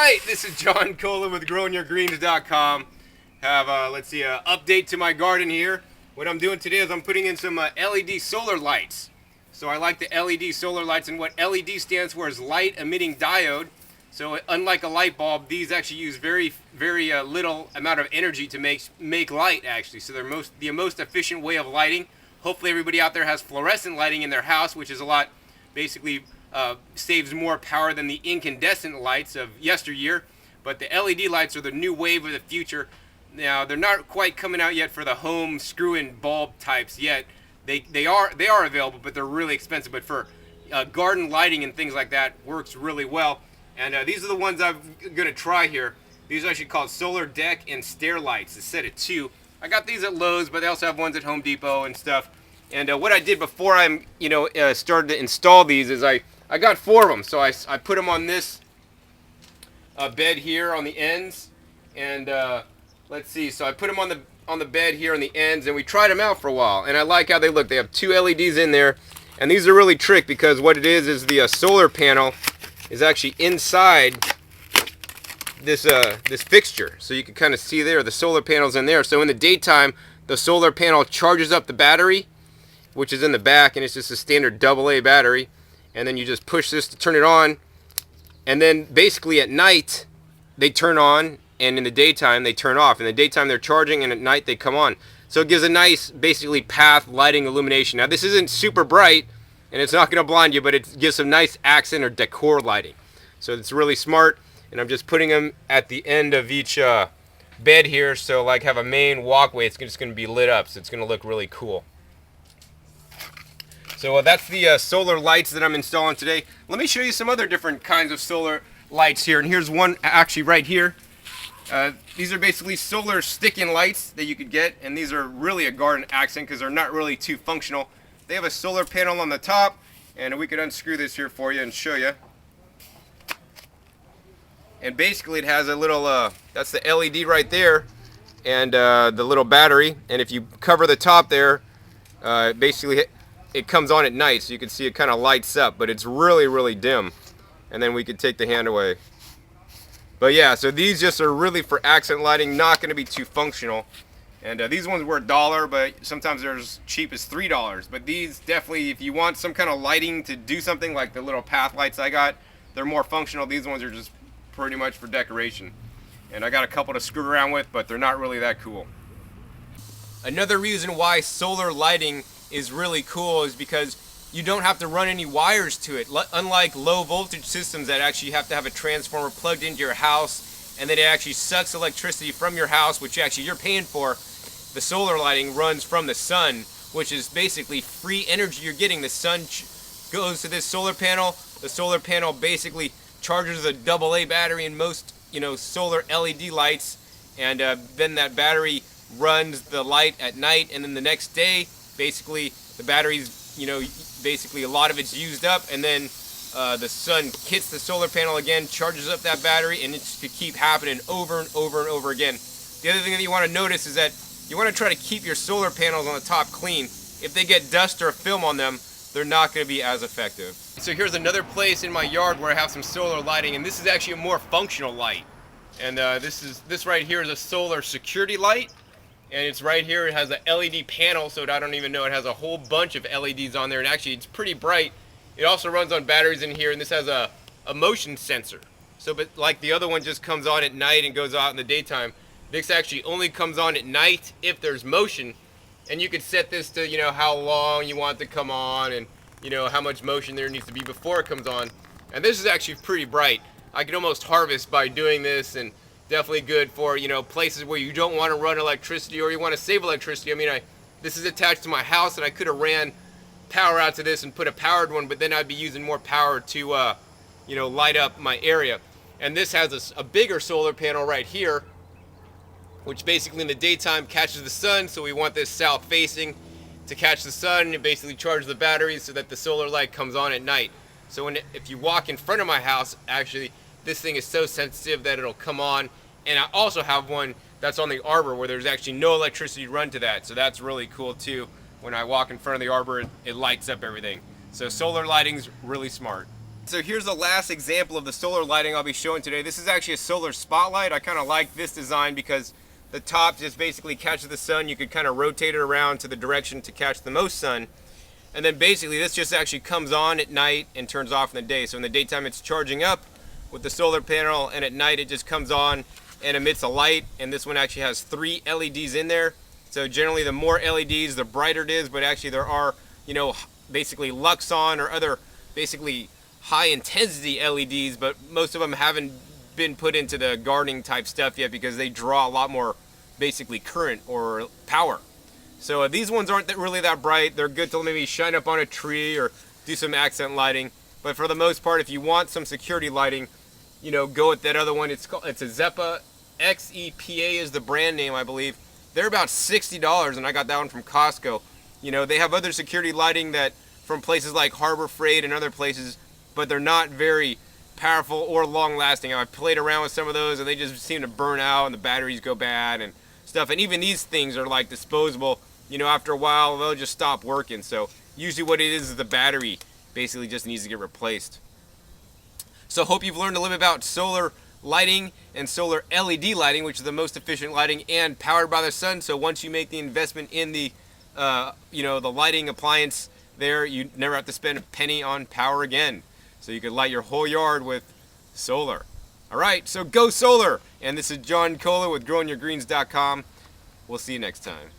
Alright, this is John Colin with growingyourgreens.com. Have, let's see, an update to my garden here. What I'm doing today is I'm putting in some LED solar lights. So I like the LED solar lights, and what LED stands for is light emitting diode. So unlike a light bulb, these actually use very little amount of energy to make light, actually. So they're the most efficient way of lighting. Hopefully everybody out there has fluorescent lighting in their house, which is a lot, basically saves more power than the incandescent lights of yesteryear. But the LED lights are the new wave of the future. Now, they're not quite coming out yet for the home screw-in bulb types yet. They are available, but they're really expensive. But for garden lighting and things like that, works really well. And these are the ones I'm going to try here. These are actually called Solar Deck and Stair Lights, a set of 2. I got these at Lowe's, but they also have ones at Home Depot and stuff. And what I did before I started to install these is I got 4 of them. So I put them on this bed here on the ends. And let's see, so I put them on the bed here on the ends, and we tried them out for a while. And I like how they look. They have 2 LEDs in there. And these are really trick, because what it is the solar panel is actually inside this fixture. So you can kind of see there, the solar panel's in there. So in the daytime, the solar panel charges up the battery, which is in the back, and it's just a standard AA battery. And then you just push this to turn it on. And then basically at night, they turn on, and in the daytime, they turn off. In the daytime, they're charging, and at night, they come on. So it gives a nice, basically, path lighting illumination. Now, this isn't super bright, and it's not going to blind you, but it gives some nice accent or decor lighting. So it's really smart, and I'm just putting them at the end of each bed here, so like have a main walkway. It's just going to be lit up, so it's going to look really cool. So that's the solar lights that I'm installing today. Let me show you some other different kinds of solar lights here, and here's one actually right here. These are basically solar stick-in lights that you could get, and these are really a garden accent because they're not really too functional. They have a solar panel on the top, and we could unscrew this here for you and show you. And basically it has a little, that's the LED right there, and the little battery. And if you cover the top there, basically it comes on at night, so you can see it kind of lights up, but it's really dim. And then we could take the hand away. But yeah, so these just are really for accent lighting, not going to be too functional. And these ones were $1, but sometimes they're as cheap as $3. But these definitely, if you want some kind of lighting to do something like the little path lights I got, they're more functional. These ones are just pretty much for decoration. And I got a couple to screw around with, but they're not really that cool. Another reason why solar lighting is really cool is because you don't have to run any wires to it. Unlike low voltage systems that actually have to have a transformer plugged into your house, and then it actually sucks electricity from your house, which actually you're paying for. The solar lighting runs from the sun, which is basically free energy you're getting. The sun goes to this solar panel. The solar panel basically charges a AA battery in most, solar LED lights, and then that battery runs the light at night, and then the next day, basically the battery's, basically a lot of it's used up, and then the sun hits the solar panel again, charges up that battery, and it could keep happening over and over again. The other thing that you want to notice is that you want to try to keep your solar panels on the top clean. If they get dust or film on them, they're not going to be as effective. So here's another place in my yard where I have some solar lighting, and this is actually a more functional light. And this right here is a solar security light, and it's right here. It has a LED panel, so I don't even know. It has a whole bunch of LEDs on there, and actually it's pretty bright. It also runs on batteries in here, and this has a motion sensor. So, but like the other one just comes on at night and goes out in the daytime. This actually only comes on at night if there's motion, and you could set this to, how long you want it to come on, and, how much motion there needs to be before it comes on. And this is actually pretty bright. I could almost harvest by doing this, and definitely good for, places where you don't want to run electricity or you want to save electricity. I mean, this is attached to my house, and I could have ran power out to this and put a powered one, but then I'd be using more power to, light up my area. And this has a bigger solar panel right here, which basically in the daytime catches the sun, so we want this south facing to catch the sun, and it basically charges the batteries so that the solar light comes on at night. So if you walk in front of my house, actually, this thing is so sensitive that it'll come on. And I also have one that's on the arbor where there's actually no electricity run to that, so that's really cool too. When I walk in front of the arbor, it lights up everything. So solar lighting's really smart. So here's the last example of the solar lighting I'll be showing today. This is actually a solar spotlight. I kind of like this design because the top just basically catches the sun. You could kind of rotate it around to the direction to catch the most sun. And then basically this just actually comes on at night and turns off in the day. So in the daytime it's charging up with the solar panel, and at night it just comes on and emits a light. And this one actually has 3 LEDs in there. So generally the more LEDs, the brighter it is, but actually there are, you know, basically Luxon or other basically high intensity LEDs, but most of them haven't been put into the gardening type stuff yet because they draw a lot more basically current or power. So these ones aren't really that bright. They're good to maybe shine up on a tree or do some accent lighting. But for the most part, if you want some security lighting, you know, go with that other one. It's a Xepa. XEPA is the brand name, I believe. They're about $60, and I got that one from Costco. You know, they have other security lighting that from places like Harbor Freight and other places, but they're not very powerful or long lasting. I've played around with some of those and they just seem to burn out and the batteries go bad and stuff. And even these things are like disposable. You know, after a while they'll just stop working. So usually what it is the battery basically just needs to get replaced. So hope you've learned a little bit about solar lighting and solar LED lighting, which is the most efficient lighting and powered by the sun. So once you make the investment in the you know, the lighting appliance there, you never have to spend a penny on power again. So you can light your whole yard with solar. All right, so go solar. And this is John Kohler with growingyourgreens.com. We'll see you next time.